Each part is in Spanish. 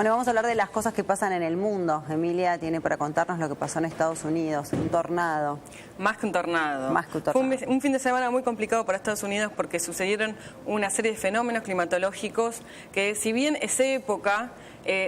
Bueno, vamos a hablar de las cosas que pasan en el mundo. Emilia tiene para contarnos lo que pasó en Estados Unidos, un tornado. Más que un tornado. Más que un tornado. Fue un fin de semana muy complicado para Estados Unidos porque sucedieron una serie de fenómenos climatológicos que, si bien esa época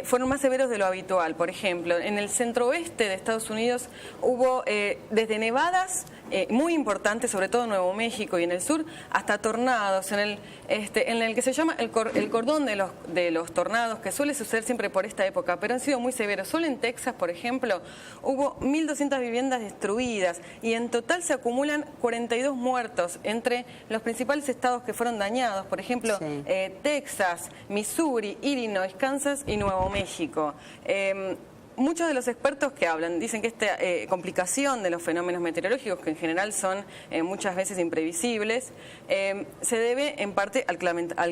fueron más severos de lo habitual. Por ejemplo, en el centro oeste de Estados Unidos hubo desde nevadas muy importantes, sobre todo en Nuevo México y en el sur, hasta tornados, en el que se llama el cordón de los tornados, que suele suceder siempre por esta época, pero han sido muy severos. Solo en Texas, por ejemplo, hubo 1.200 viviendas destruidas y en total se acumulan 42 muertos entre los principales estados que fueron dañados, por ejemplo, sí. Texas, Missouri, Illinois, Kansas y Nuevo México. Muchos de los expertos que hablan dicen que esta complicación de los fenómenos meteorológicos, que en general son muchas veces imprevisibles, se debe en parte al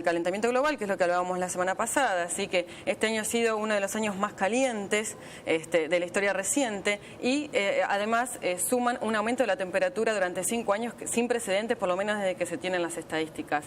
calentamiento global, que es lo que hablábamos la semana pasada. Así que este año ha sido uno de los años más calientes de la historia reciente y además suman un aumento de la temperatura durante 5 años sin precedentes, por lo menos desde que se tienen las estadísticas.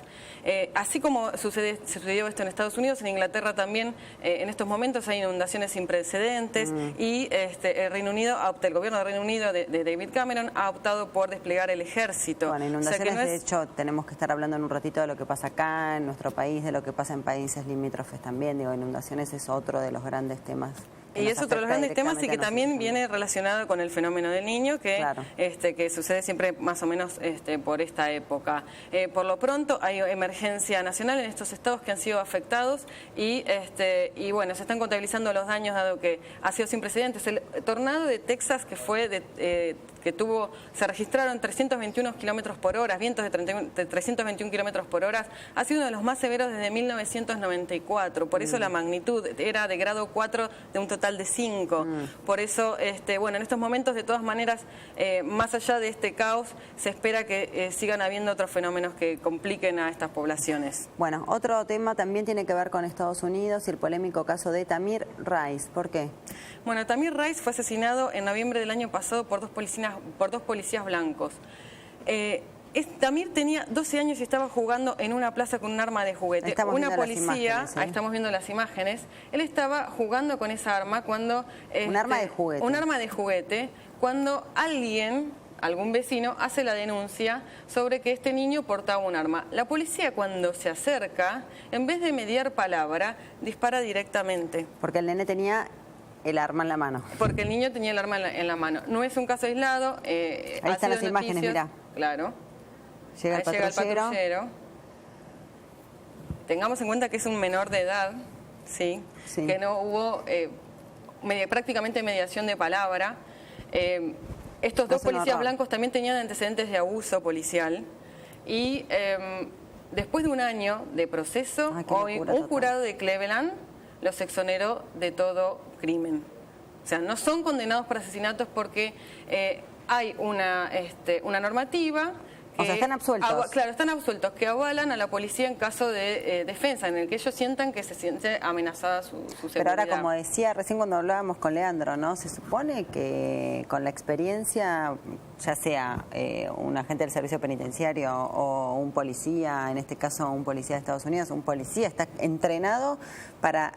Así como sucedió esto en Estados Unidos, en Inglaterra también en estos momentos hay inundaciones sin precedentes. Y el gobierno de Reino Unido de David Cameron ha optado por desplegar el ejército. Bueno, inundaciones, o sea que de hecho, tenemos que estar hablando en un ratito de lo que pasa acá, en nuestro país, de lo que pasa en países limítrofes también. Digo, inundaciones es otro de los grandes temas. Y es otro de los grandes temas y que también viene relacionado con el fenómeno del Niño, que, claro, que sucede siempre más o menos por esta época. Por lo pronto hay emergencia nacional en estos estados que han sido afectados y bueno, se están contabilizando los daños dado que ha sido sin precedentes. El tornado de Texas se registraron 321 kilómetros por hora, vientos de 321 kilómetros por hora, ha sido uno de los más severos desde 1994, por eso la magnitud era de grado 4 de un total de 5. Por eso, bueno, en estos momentos, de todas maneras, más allá de este caos, se espera que sigan habiendo otros fenómenos que compliquen a estas poblaciones. Bueno, otro tema también tiene que ver con Estados Unidos y el polémico caso de Tamir Rice. ¿Por qué? Bueno, Tamir Rice fue asesinado en noviembre del año pasado por dos policías blancos. Tamir tenía 12 años y estaba jugando en una plaza con un arma de juguete. Una policía, ahí estamos viendo las imágenes, él estaba jugando con esa arma cuando... un arma de juguete. Un arma de juguete, cuando algún vecino hace la denuncia sobre que este niño portaba un arma. La policía, cuando se acerca, en vez de mediar palabra, dispara directamente. Porque el nene tenía el arma en la mano. Porque el niño tenía el arma en la mano. No es un caso aislado. Ahí están las imágenes, mirá. Claro. Llega el patrullero. Tengamos en cuenta que es un menor de edad, sí. Que no hubo prácticamente mediación de palabra. Estos dos policías blancos también tenían antecedentes de abuso policial y después de un año de proceso, un jurado de Cleveland los exoneró de todo crimen. O sea, no son condenados por asesinatos porque hay una normativa. O sea, están absueltos. Claro, están absueltos, que avalan a la policía en caso de defensa, en el que ellos sientan que se siente amenazada su seguridad. Pero ahora, como decía recién cuando hablábamos con Leandro, ¿no? Se supone que con la experiencia, ya sea un agente del servicio penitenciario o un policía, en este caso un policía de Estados Unidos, un policía está entrenado para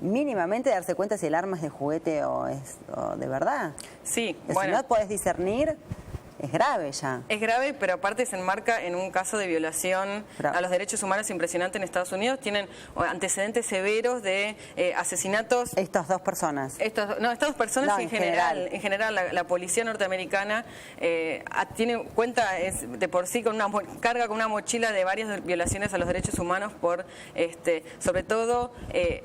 mínimamente darse cuenta si el arma es de juguete o de verdad. Sí, Si no podés discernir, es grave ya. Es grave, pero aparte se enmarca en un caso de violación a los derechos humanos impresionante en Estados Unidos. Tienen antecedentes severos de asesinatos. Estas dos personas. Estas dos personas en general. En general, la policía norteamericana cuenta de por sí carga con una mochila de varias violaciones a los derechos humanos por, sobre todo,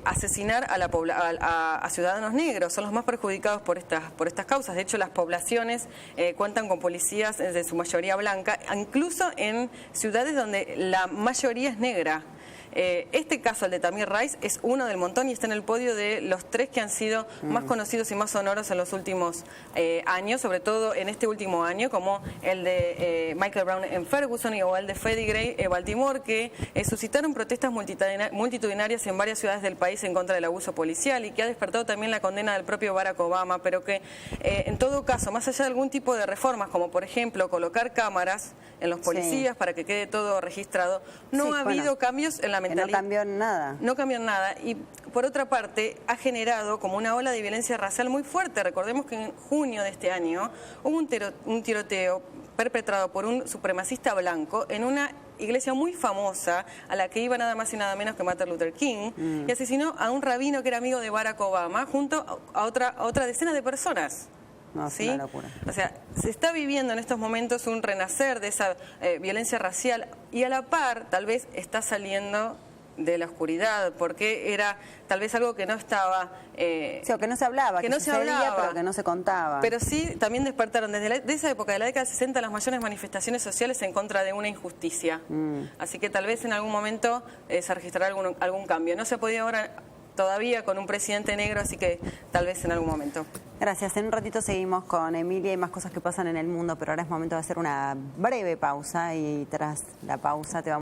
asesinar a ciudadanos negros. Son los más perjudicados por estas causas. De hecho, las poblaciones cuentan con policías de su mayoría blanca, incluso en ciudades donde la mayoría es negra. Este caso, el de Tamir Rice, es uno del montón y está en el podio de los 3 que han sido más conocidos y más sonoros en los últimos años, sobre todo en este último año, como el de Michael Brown en Ferguson o el de Freddie Gray en Baltimore, que suscitaron protestas multitudinarias en varias ciudades del país en contra del abuso policial y que ha despertado también la condena del propio Barack Obama, pero que en todo caso, más allá de algún tipo de reformas, como por ejemplo colocar cámaras en los policías para que quede todo registrado, no ha habido cambios en la la mentalidad. Que no cambió nada. No cambió nada. Y por otra parte, ha generado como una ola de violencia racial muy fuerte. Recordemos que en junio de este año hubo un tiroteo perpetrado por un supremacista blanco en una iglesia muy famosa a la que iba nada más y nada menos que Martin Luther King, y asesinó a un rabino que era amigo de Barack Obama junto a otra decena de personas. No, ¿sí? Es una locura. O sea, se está viviendo en estos momentos un renacer de esa violencia racial y a la par tal vez está saliendo de la oscuridad, porque era tal vez algo que no estaba... sí, o que no se hablaba, que no se hablaba, pero que no se contaba. Pero sí, también despertaron desde de esa época, de la década del 60, las mayores manifestaciones sociales en contra de una injusticia. Así que tal vez en algún momento se registrará algún cambio. No se ha podido ahora todavía con un presidente negro, así que tal vez en algún momento. Gracias. En un ratito seguimos con Emilia y más cosas que pasan en el mundo, pero ahora es momento de hacer una breve pausa y tras la pausa te vamos